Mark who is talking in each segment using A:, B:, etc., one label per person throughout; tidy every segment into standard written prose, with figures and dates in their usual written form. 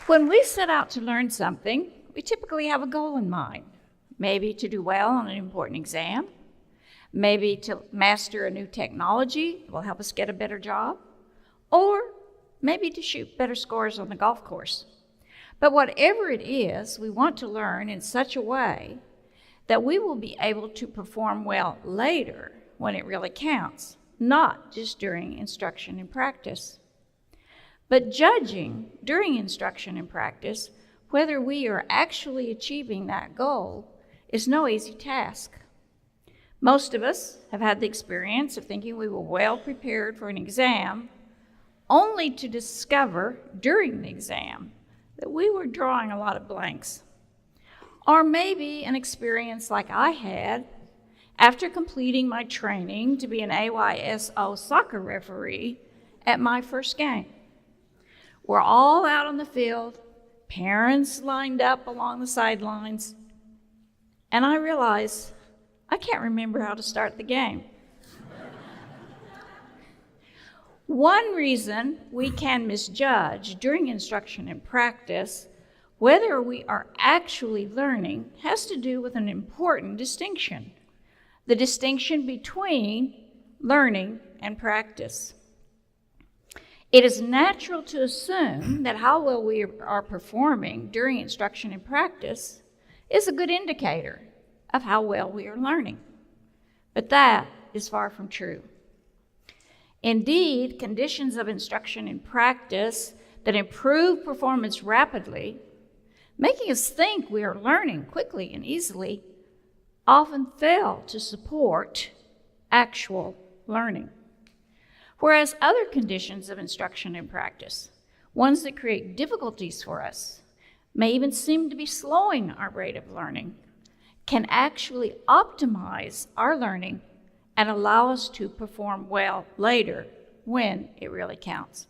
A: When we set out to learn something, we typically have a goal in mind. Maybe to do well on an important exam, maybe to master a new technology that will help us get a better job, or maybe to shoot better scores on the golf course. But whatever it is, we want to learn in such a way that we will be able to perform well later when it really counts, not just during instruction and practice. But judging during instruction and practice whether we are actually achieving that goal is no easy task. Most of us have had the experience of thinking we were well prepared for an exam, only to discover during the exam that we were drawing a lot of blanks. Or maybe an experience like I had after completing my training to be an AYSO soccer referee at my first game. We're all out on the field, parents lined up along the sidelines, and I realized I can't remember how to start the game. One reason we can misjudge during instruction and practice whether we are actually learning has to do with an important distinction, the distinction between learning and practice. It is natural to assume that how well we are performing during instruction and practice is a good indicator of how well we are learning. But that is far from true. Indeed, conditions of instruction and practice that improve performance rapidly, making us think we are learning quickly and easily, often fail to support actual learning. Whereas other conditions of instruction and practice, ones that create difficulties for us, may even seem to be slowing our rate of learning, can actually optimize our learning and allow us to perform well later when it really counts.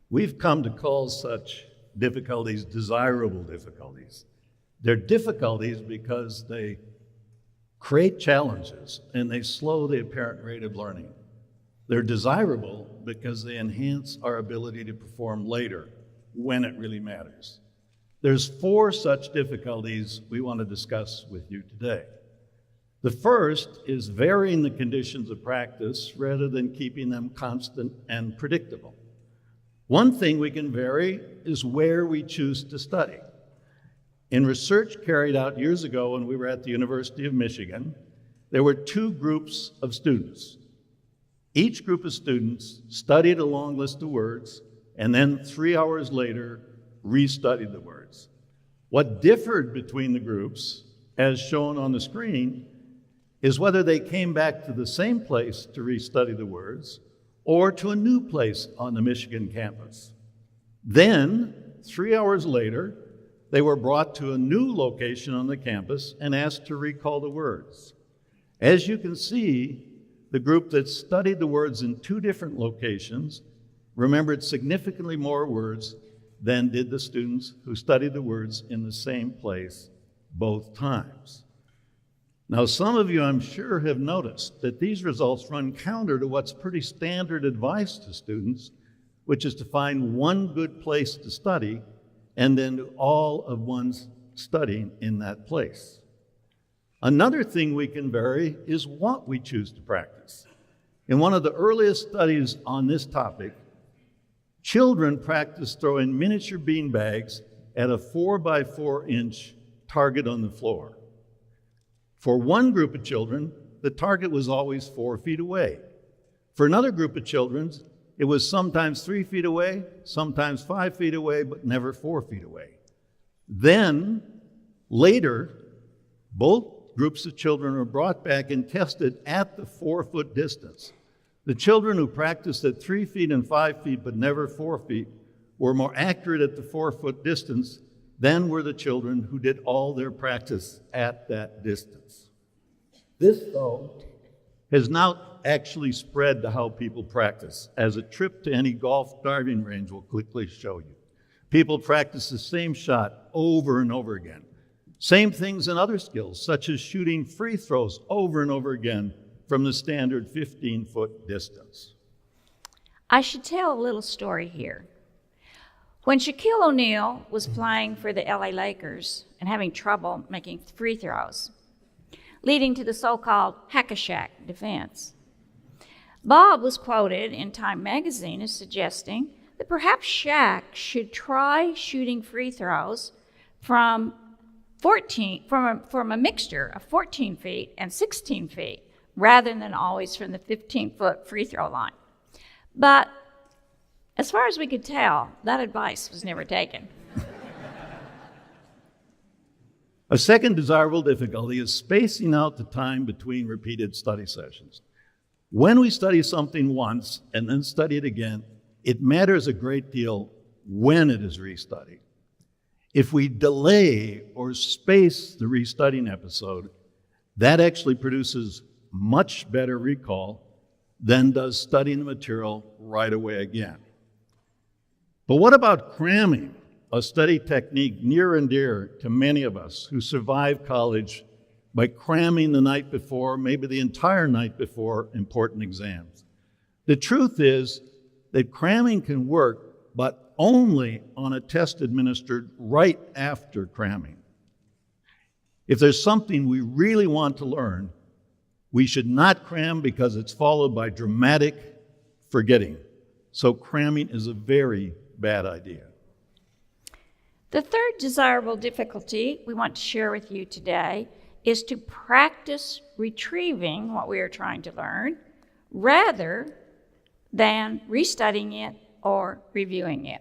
B: We've come to call such difficulties desirable difficulties. They're difficulties because they create challenges and they slow the apparent rate of learning. They're desirable because they enhance our ability to perform later when it really matters. There's 4 such difficulties we want to discuss with you today. The first is varying the conditions of practice rather than keeping them constant and predictable. One thing we can vary is where we choose to study. In research carried out years ago when we were at the University of Michigan, there were 2 groups of students. Each group of students studied a long list of words and then 3 hours later restudied the words. What differed between the groups, as shown on the screen, is whether they came back to the same place to restudy the words or to a new place on the Michigan campus. Then, 3 hours later, they were brought to a new location on the campus and asked to recall the words. As you can see, the group that studied the words in 2 different locations remembered significantly more words than did the students who studied the words in the same place both times. Now, some of you, I'm sure, have noticed that these results run counter to what's pretty standard advice to students, which is to find one good place to study and then do all of one's studying in that place. Another thing we can vary is what we choose to practice. In one of the earliest studies on this topic, children practiced throwing miniature beanbags at a 4x4-inch target on the floor. For one group of children, the target was always 4 feet away. For another group of children, it was sometimes 3 feet away, sometimes 5 feet away, but never 4 feet away. Then, later, both groups of children were brought back and tested at the 4-foot distance. The children who practiced at 3 feet and 5 feet, but never 4 feet, were more accurate at the 4-foot distance than were the children who did all their practice at that distance. This, though, has now actually spread to how people practice, as a trip to any golf driving range will quickly show you. People practice the same shot over and over again. Same things in other skills, such as shooting free throws over and over again from the standard 15-foot distance.
A: I should tell a little story here. When Shaquille O'Neal was playing for the LA Lakers and having trouble making free throws, leading to the so-called hack-a-shack defense, Bob was quoted in Time magazine as suggesting that perhaps Shaq should try shooting free throws from a mixture of 14 feet and 16 feet, rather than always from the 15-foot free throw line. But as far as we could tell, that advice was never taken.
B: A second desirable difficulty is spacing out the time between repeated study sessions. When we study something once and then study it again, it matters a great deal when it is restudied. If we delay or space the restudying episode, that actually produces much better recall than does studying the material right away again. But what about cramming, a study technique near and dear to many of us who survive college by cramming the night before, maybe the entire night before important exams? The truth is that cramming can work, but only on a test administered right after cramming. If there's something we really want to learn, we should not cram because it's followed by dramatic forgetting. So cramming is a very bad idea.
A: The third desirable difficulty we want to share with you today is to practice retrieving what we are trying to learn rather than restudying it or reviewing it.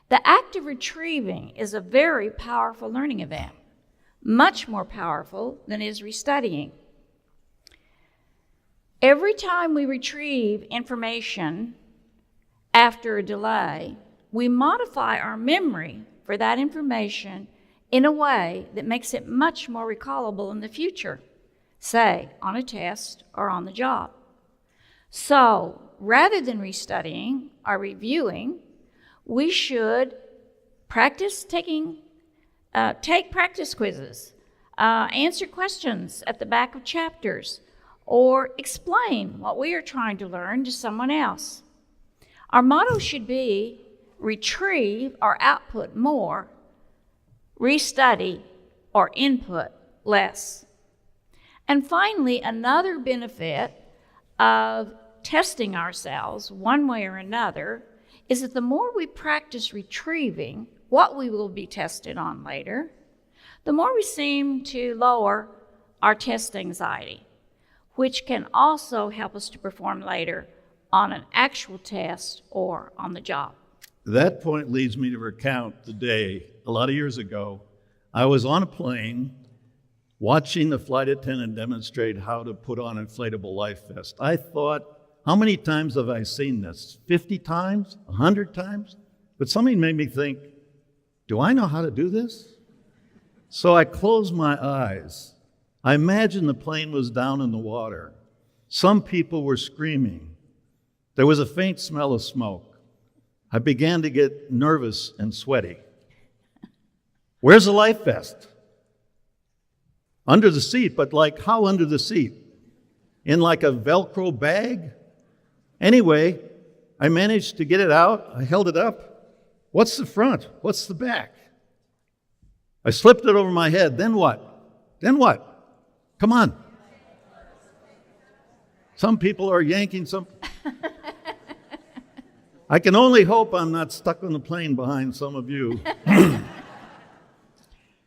A: The act of retrieving is a very powerful learning event, much more powerful than is restudying. Every time we retrieve information after a delay, we modify our memory for that information in a way that makes it much more recallable in the future, say on a test or on the job. So rather than restudying or reviewing, we should practice take practice quizzes, answer questions at the back of chapters, or explain what we are trying to learn to someone else. Our motto should be retrieve or output more, restudy or input less. And finally, another benefit of testing ourselves one way or another is that the more we practice retrieving what we will be tested on later, the more we seem to lower our test anxiety, which can also help us to perform later on an actual test or on the job.
B: That point leads me to recount the day, a lot of years ago, I was on a plane watching the flight attendant demonstrate how to put on an inflatable life vest. I thought, how many times have I seen this? 50 times? 100 times? But something made me think, do I know how to do this? So I closed my eyes. I imagined the plane was down in the water. Some people were screaming. There was a faint smell of smoke. I began to get nervous and sweaty. Where's the life vest? Under the seat, but like how under the seat? In like a Velcro bag? Anyway, I managed to get it out. I held it up. What's the front? What's the back? I slipped it over my head. Then what? Then what? Come on. Some people are yanking some. I can only hope I'm not stuck on the plane behind some of you.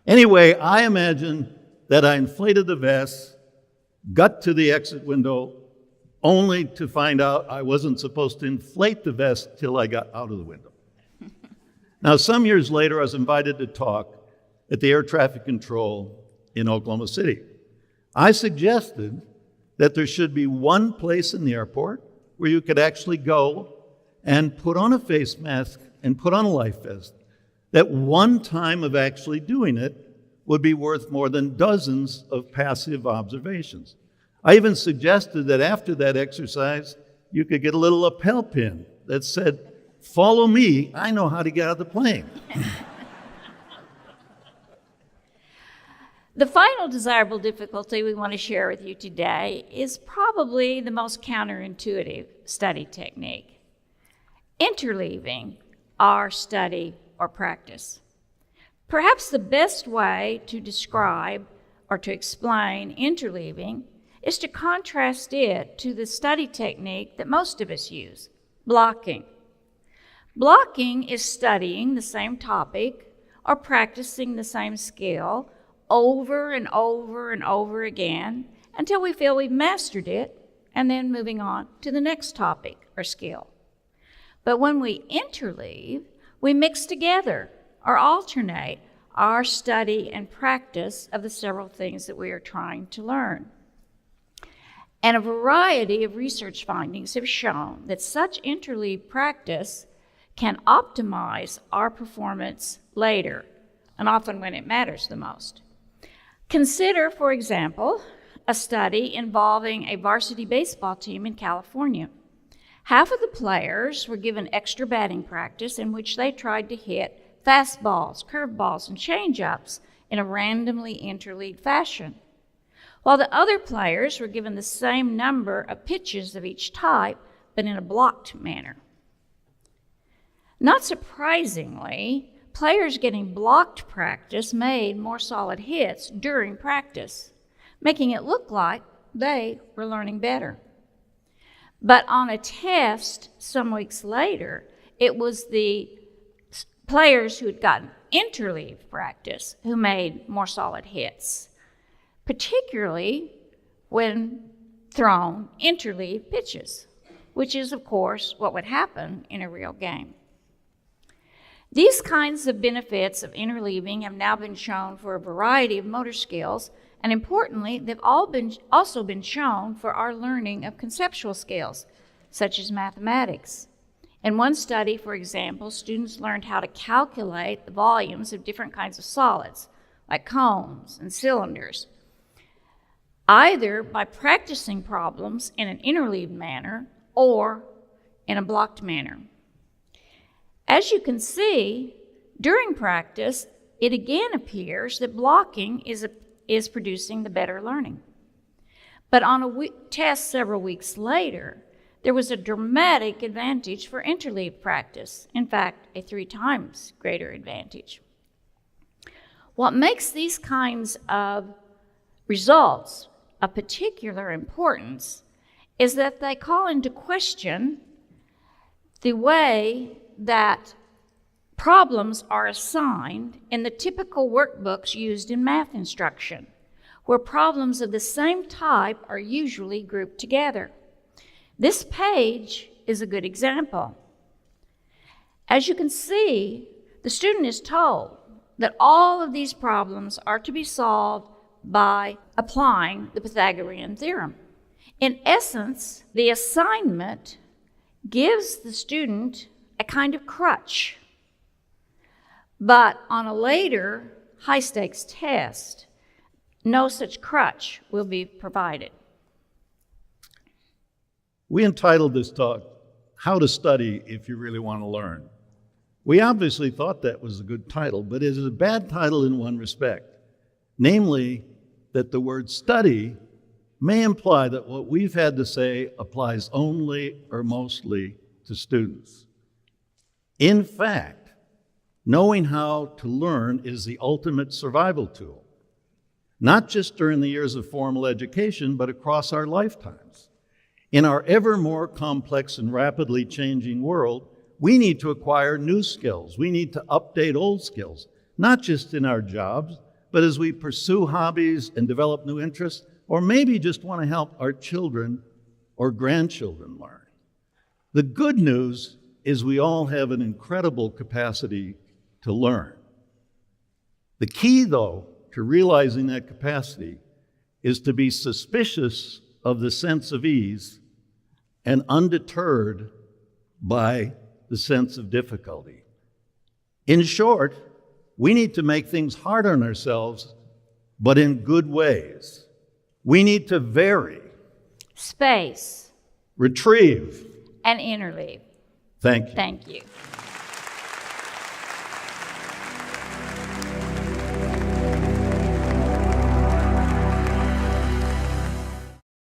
B: Anyway, I imagine that I inflated the vest, got to the exit window, only to find out I wasn't supposed to inflate the vest till I got out of the window. Now, some years later, I was invited to talk at the air traffic control in Oklahoma City. I suggested that there should be one place in the airport where you could actually go and put on a face mask and put on a life vest. That one time of actually doing it would be worth more than dozens of passive observations. I even suggested that after that exercise, you could get a little lapel pin that said, "Follow me, I know how to get out of the plane."
A: The final desirable difficulty we want to share with you today is probably the most counterintuitive study technique: interleaving our study or practice. Perhaps the best way to describe or to explain interleaving is to contrast it to the study technique that most of us use, blocking. Blocking is studying the same topic or practicing the same skill over and over and over again until we feel we've mastered it, and then moving on to the next topic or skill. But when we interleave, we mix together or alternate our study and practice of the several things that we are trying to learn. And a variety of research findings have shown that such interleave practice can optimize our performance later, and often when it matters the most. Consider, for example, a study involving a varsity baseball team in California. Half of the players were given extra batting practice in which they tried to hit fastballs, curveballs, and changeups in a randomly interleaved fashion, while the other players were given the same number of pitches of each type, but in a blocked manner. Not surprisingly, players getting blocked practice made more solid hits during practice, making it look like they were learning better. But on a test some weeks later, it was the players who had gotten interleave practice who made more solid hits, particularly when thrown interleave pitches, which is, of course, what would happen in a real game. These kinds of benefits of interleaving have now been shown for a variety of motor skills, and importantly, they've also been shown for our learning of conceptual skills, such as mathematics. In one study, for example, students learned how to calculate the volumes of different kinds of solids, like cones and cylinders, either by practicing problems in an interleaved manner or in a blocked manner. As you can see, during practice, it again appears that blocking is producing the better learning. But on a test several weeks later, there was a dramatic advantage for interleave practice, in fact, a 3 times greater advantage. What makes these kinds of results of particular importance is that they call into question the way that problems are assigned in the typical workbooks used in math instruction, where problems of the same type are usually grouped together. This page is a good example. As you can see, the student is told that all of these problems are to be solved by applying the Pythagorean theorem. In essence, the assignment gives the student a kind of crutch. But on a later high-stakes test, no such crutch will be provided.
B: We entitled this talk, How to Study If You Really Want to Learn. We obviously thought that was a good title, but it is a bad title in one respect, namely that the word study may imply that what we've had to say applies only or mostly to students. In fact, knowing how to learn is the ultimate survival tool, not just during the years of formal education, but across our lifetimes. In our ever more complex and rapidly changing world, we need to acquire new skills. We need to update old skills, not just in our jobs, but as we pursue hobbies and develop new interests, or maybe just want to help our children or grandchildren learn. The good news is we all have an incredible capacity to learn. The key, though, to realizing that capacity is to be suspicious of the sense of ease and undeterred by the sense of difficulty. In short, we need to make things hard on ourselves, but in good ways. We need to vary,
A: space,
B: retrieve,
A: and interleave.
B: Thank you.
A: Thank you.